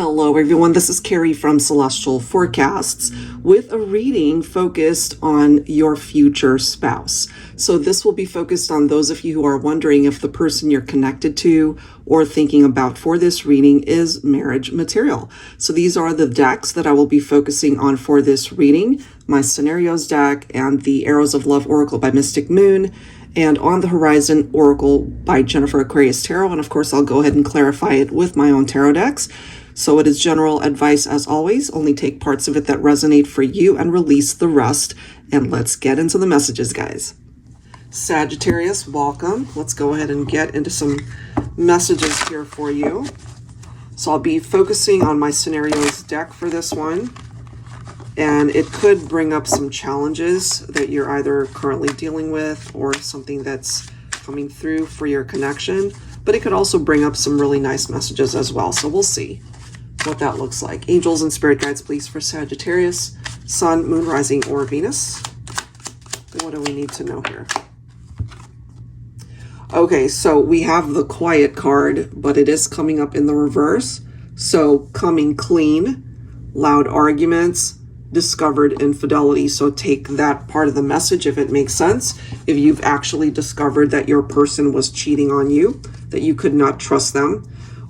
Hello everyone, this is Carrie from Celestial Forecasts with a reading focused on your future spouse. So this will be focused on those of you who are wondering if the person you're connected to or thinking about for this reading is marriage material. So these are the decks that I will be focusing on for this reading. My Scenarios deck and the Arrows of Love Oracle by Mystic Moon, and On the Horizon Oracle by Jennifer Aquarius Tarot. And of course, I'll go ahead and clarify it with my own tarot decks. So it is general advice as always. Only take parts of it that resonate for you and release the rest. And let's get into the messages, guys. Sagittarius, welcome. Let's go ahead and get into some messages here for you. So I'll be focusing on my Scenarios deck for this one. And it could bring up some challenges that you're either currently dealing with or something that's coming through for your connection. But it could also bring up some really nice messages as well. So we'll see what that looks like. Angels and spirit guides, please, for Sagittarius, Sun, Moon, Rising, or Venus. What do we need to know here? Okay, so we have the Quiet card, but it is coming up in the reverse. So coming clean, loud arguments, discovered infidelity. So take that part of the message if it makes sense. If you've actually discovered that your person was cheating on you, that you could not trust them,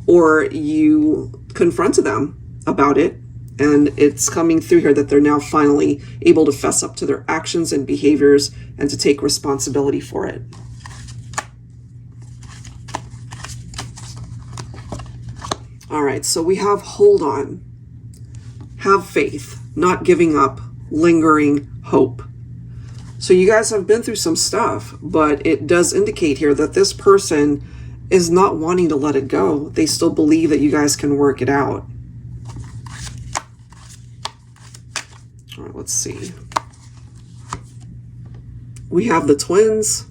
or you confronted them about it, and it's coming through here that they're now finally able to fess up to their actions and behaviors and to take responsibility for it. All right, so we have hold on, have faith, not giving up, lingering hope. So you guys have been through some stuff, but it does indicate here that this person is not wanting to let it go. They still believe that you guys can work it out. All right, let's see. We have the twins.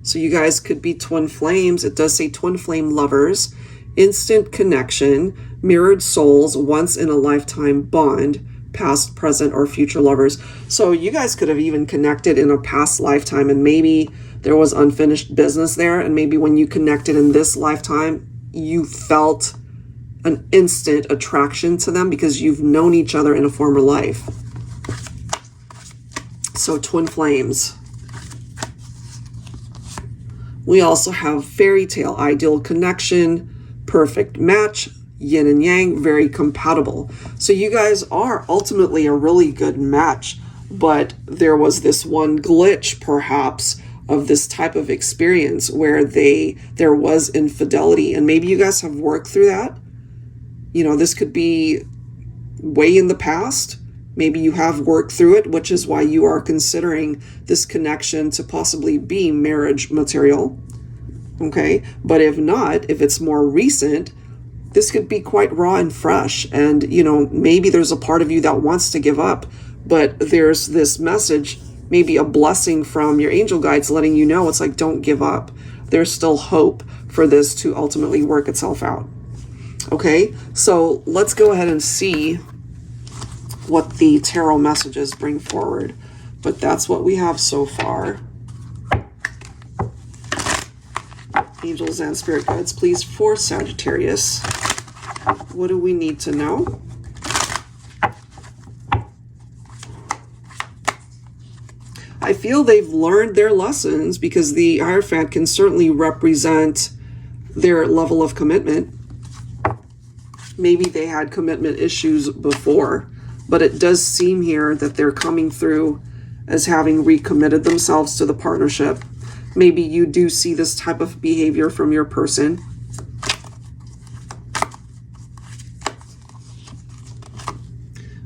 So you guys could be twin flames. It does say twin flame lovers, instant connection, mirrored souls, once in a lifetime bond, past, present, or future lovers. So you guys could have even connected in a past lifetime, and maybe there was unfinished business there, and maybe when you connected in this lifetime, you felt an instant attraction to them because you've known each other in a former life. So twin flames. We also have fairy tale, ideal connection, perfect match, yin and yang, very compatible. So you guys are ultimately a really good match, but there was this one glitch perhaps of this type of experience where there was infidelity, and maybe you guys have worked through that. You know, this could be way in the past. Maybe you have worked through it, which is why you are considering this connection to possibly be marriage material. Okay, but if not, if it's more recent, this could be quite raw and fresh. And, you know, maybe there's a part of you that wants to give up, but there's this message, maybe a blessing from your angel guides letting you know, it's like, don't give up. There's still hope for this to ultimately work itself out. Okay, so let's go ahead and see what the tarot messages bring forward. But that's what we have so far. Angels and spirit guides, please, for Sagittarius. What do we need to know? I feel they've learned their lessons because the Hierophant can certainly represent their level of commitment. Maybe they had commitment issues before, but it does seem here that they're coming through as having recommitted themselves to the partnership. Maybe you do see this type of behavior from your person.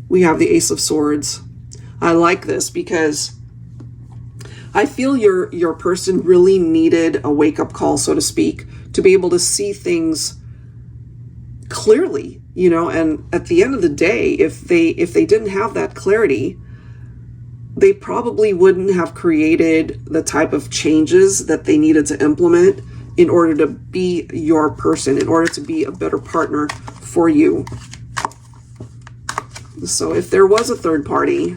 We have the Ace of Swords. I like this because I feel your person really needed a wake-up call, so to speak, to be able to see things clearly, you know, and at the end of the day, if they didn't have that clarity, they probably wouldn't have created the type of changes that they needed to implement in order to be your person, in order to be a better partner for you. So if there was a third party,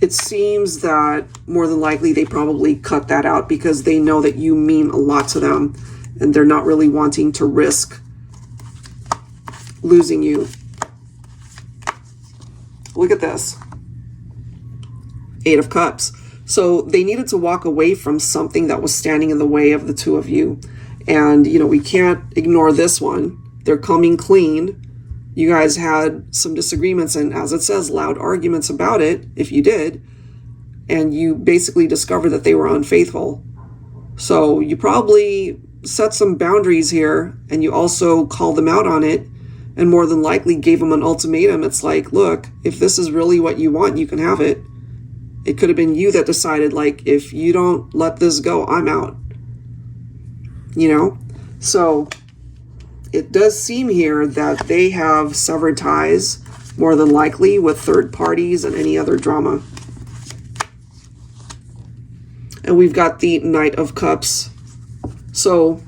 it seems that more than likely they probably cut that out because they know that you mean a lot to them and they're not really wanting to risk losing you. Look at this. 8 of Cups. So they needed to walk away from something that was standing in the way of the two of you. And, you know, we can't ignore this one. They're coming clean. You guys had some disagreements and, as it says, loud arguments about it, if you did. And you basically discovered that they were unfaithful. So you probably set some boundaries here, and you also called them out on it, and more than likely gave them an ultimatum. It's like, look, if this is really what you want, you can have it. It could have been you that decided, like, if you don't let this go, I'm out. You know? So it does seem here that they have severed ties, more than likely, with third parties and any other drama. And we've got the Knight of Cups. So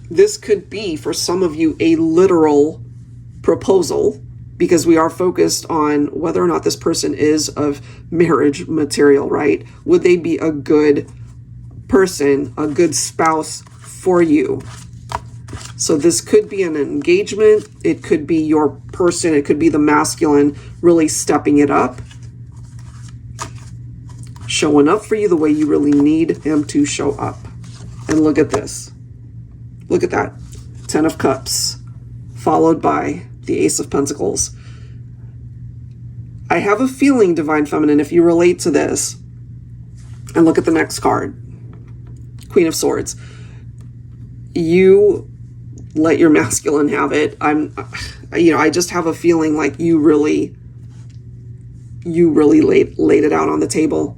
this could be, for some of you, a literal proposal, because we are focused on whether or not this person is of marriage material, right? Would they be a good person, a good spouse for you? So this could be an engagement. It could be your person. It could be the masculine really stepping it up, showing up for you the way you really need him to show up. And look at this. Look at that. 10 of Cups, followed by the Ace of Pentacles. I have a feeling, Divine Feminine, if you relate to this, and look at the next card, Queen of Swords, you let your masculine have it. I just have a feeling like you really laid it out on the table,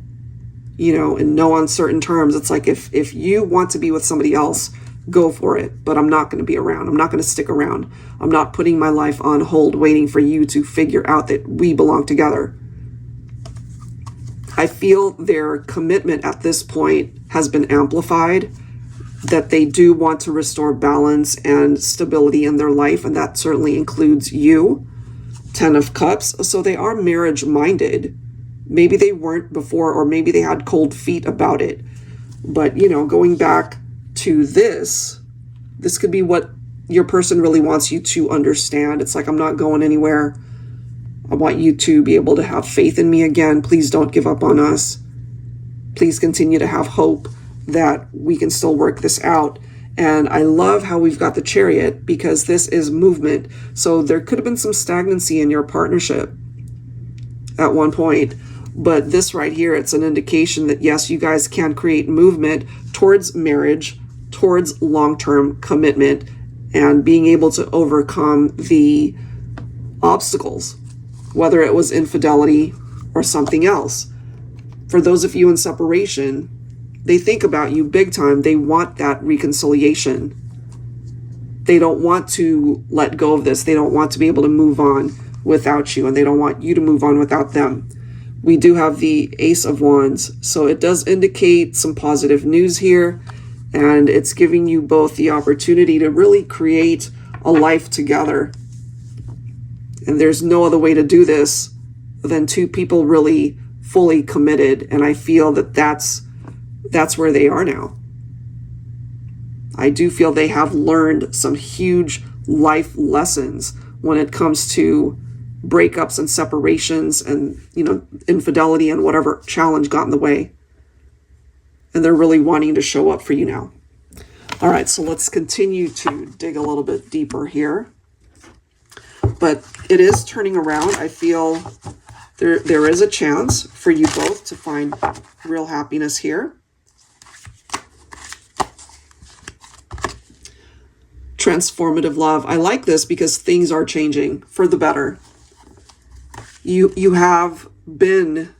you know, in no uncertain terms. It's like, if you want to be with somebody else, go for it, but I'm not going to be around. I'm not going to stick around. I'm not putting my life on hold waiting for you to figure out that we belong together. I feel their commitment at this point has been amplified, that they do want to restore balance and stability in their life, and that certainly includes you. 10 of Cups. So they are marriage minded. Maybe they weren't before, or maybe they had cold feet about it. But, you know, going back to this could be what your person really wants you to understand. It's like, I'm not going anywhere. I want you to be able to have faith in me again. Please don't give up on us. Please continue to have hope that we can still work this out. And I love how we've got the Chariot, because this is movement. So there could have been some stagnancy in your partnership at one point. But this right here, it's an indication that, yes, you guys can create movement towards marriage, towards long-term commitment, and being able to overcome the obstacles, whether it was infidelity or something else. For those of you in separation, they think about you big time. They want that reconciliation. They don't want to let go of this. They don't want to be able to move on without you, and they don't want you to move on without them. We do have the Ace of Wands, so it does indicate some positive news here, and it's giving you both the opportunity to really create a life together. And there's no other way to do this than two people really fully committed, and I feel that that's where they are now. I do feel they have learned some huge life lessons when it comes to breakups and separations and, you know, infidelity and whatever challenge got in the way. And they're really wanting to show up for you now. All right, so let's continue to dig a little bit deeper here. But it is turning around. I feel there is a chance for you both to find real happiness here. Transformative love. I like this because things are changing for the better. You have been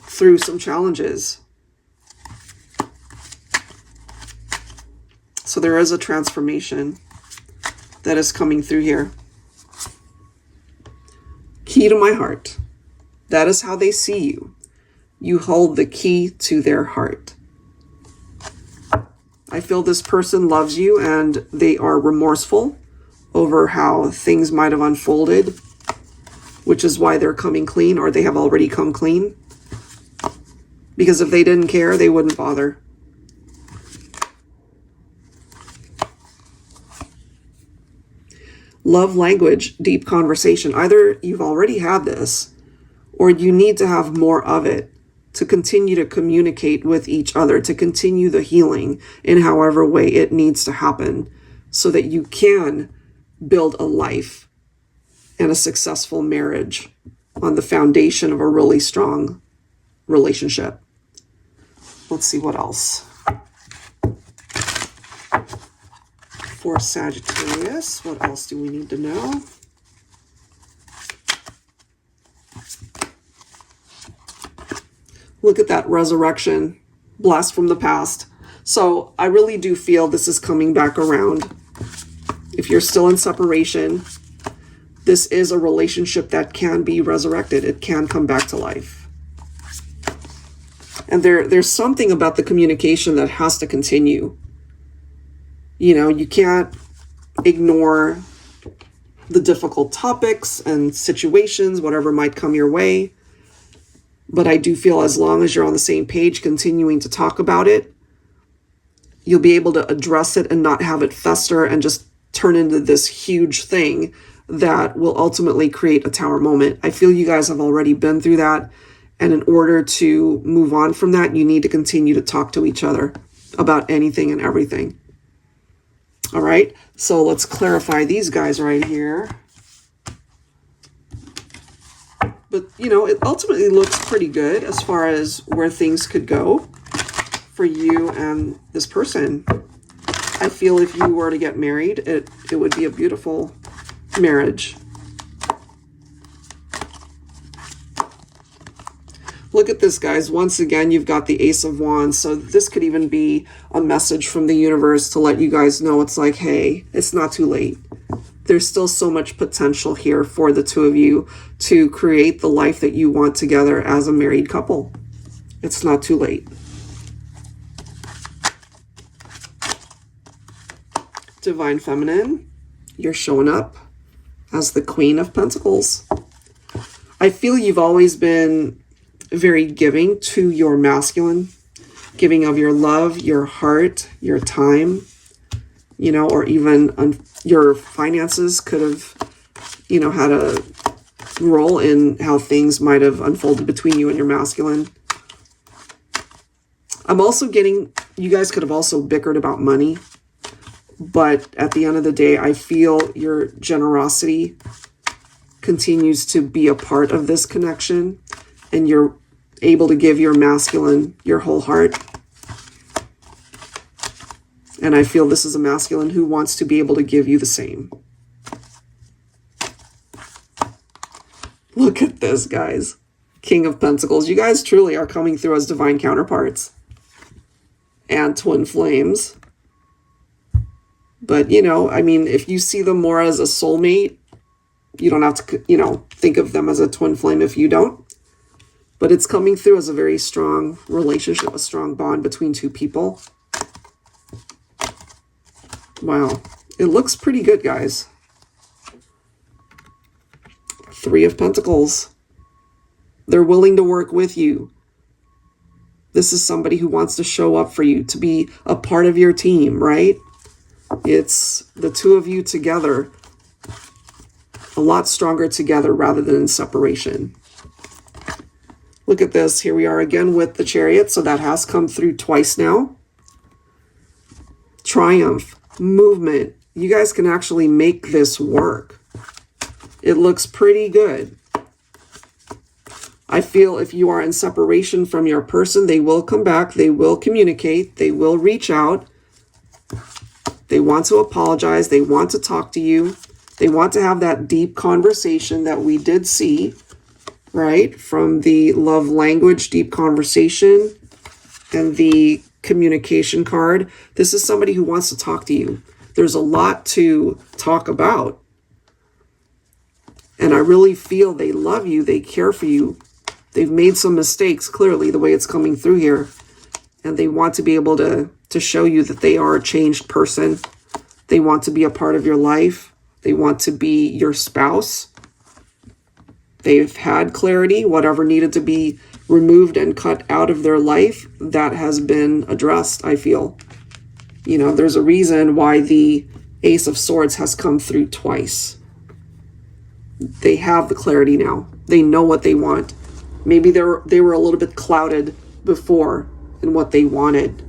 through some challenges. So there is a transformation that is coming through here. Key to my heart. That is how they see you. You hold the key to their heart. I feel this person loves you, and they are remorseful over how things might have unfolded, which is why they're coming clean, or they have already come clean. Because if they didn't care, they wouldn't bother. Love language, deep conversation. Either you've already had this or you need to have more of it to continue to communicate with each other, to continue the healing in however way it needs to happen so that you can build a life and a successful marriage on the foundation of a really strong relationship. Let's see what else. For Sagittarius, what else do we need to know? Look at that resurrection, blast from the past. So I really do feel this is coming back around. If you're still in separation, this is a relationship that can be resurrected. It can come back to life. And there's something about the communication that has to continue. You know, you can't ignore the difficult topics and situations, whatever might come your way. But I do feel as long as you're on the same page, continuing to talk about it, you'll be able to address it and not have it fester and just turn into this huge thing that will ultimately create a tower moment. I feel you guys have already been through that. And in order to move on from that, you need to continue to talk to each other about anything and everything. All right, so let's clarify these guys right here. But, you know, it ultimately looks pretty good as far as where things could go for you and this person. I feel if you were to get married, it would be a beautiful marriage. Look at this, guys. Once again, you've got the Ace of Wands. So this could even be a message from the universe to let you guys know it's like, hey, it's not too late. There's still so much potential here for the two of you to create the life that you want together as a married couple. It's not too late. Divine Feminine, you're showing up as the Queen of Pentacles. I feel you've always been very giving to your masculine, giving of your love, your heart, your time, you know, or even your finances could have, you know, had a role in how things might have unfolded between you and your masculine. I'm also getting, you guys could have also bickered about money, but at the end of the day, I feel your generosity continues to be a part of this connection, and you're able to give your masculine your whole heart. And I feel this is a masculine who wants to be able to give you the same. Look at this, guys. King of Pentacles. You guys truly are coming through as divine counterparts. And twin flames. But, you know, I mean, if you see them more as a soulmate, you don't have to, you know, think of them as a twin flame if you don't. But it's coming through as a very strong relationship, a strong bond between two people. Wow. It looks pretty good, guys. Three of Pentacles. They're willing to work with you. This is somebody who wants to show up for you, to be a part of your team, right? It's the two of you together, a lot stronger together rather than in separation. Look at this. Here we are again with the Chariot. So that has come through twice now. Triumph, movement. You guys can actually make this work. It looks pretty good. I feel if you are in separation from your person, they will come back. They will communicate. They will reach out. They want to apologize. They want to talk to you. They want to have that deep conversation that we did see, right? From the love language, deep conversation, and the communication card. This is somebody who wants to talk to you. There's a lot to talk about. And I really feel they love you. They care for you. They've made some mistakes, clearly, the way it's coming through here. And they want to be able to show you that they are a changed person. They want to be a part of your life. They want to be your spouse. They've had clarity. Whatever needed to be removed and cut out of their life, that has been addressed, I feel. You know, there's a reason why the Ace of Swords has come through twice. They have the clarity now. They know what they want. Maybe they were a little bit clouded before in what they wanted,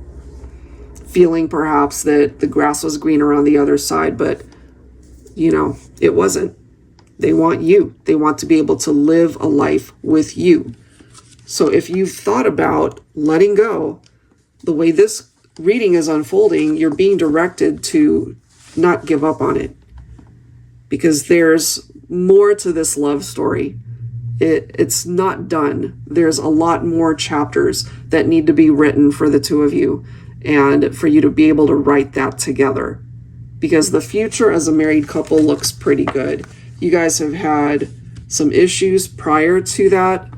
feeling perhaps that the grass was greener on the other side, but you know, it wasn't. They want you. They want to be able to live a life with you. So if you've thought about letting go, the way this reading is unfolding, you're being directed to not give up on it, because there's more to this love story. It's not done. There's a lot more chapters that need to be written for the two of you, and for you to be able to write that together, because the future as a married couple looks pretty good. You guys have had some issues prior to that,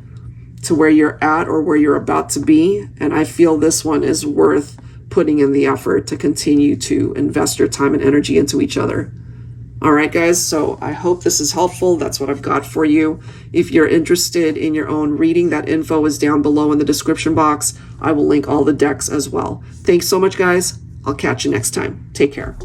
to where you're at or where you're about to be, and I feel this one is worth putting in the effort to continue to invest your time and energy into each other. All right, guys, so I hope this is helpful. That's what I've got for you. If you're interested in your own reading, that info is down below in the description box. I will link all the decks as well. Thanks so much, guys. I'll catch you next time. Take care.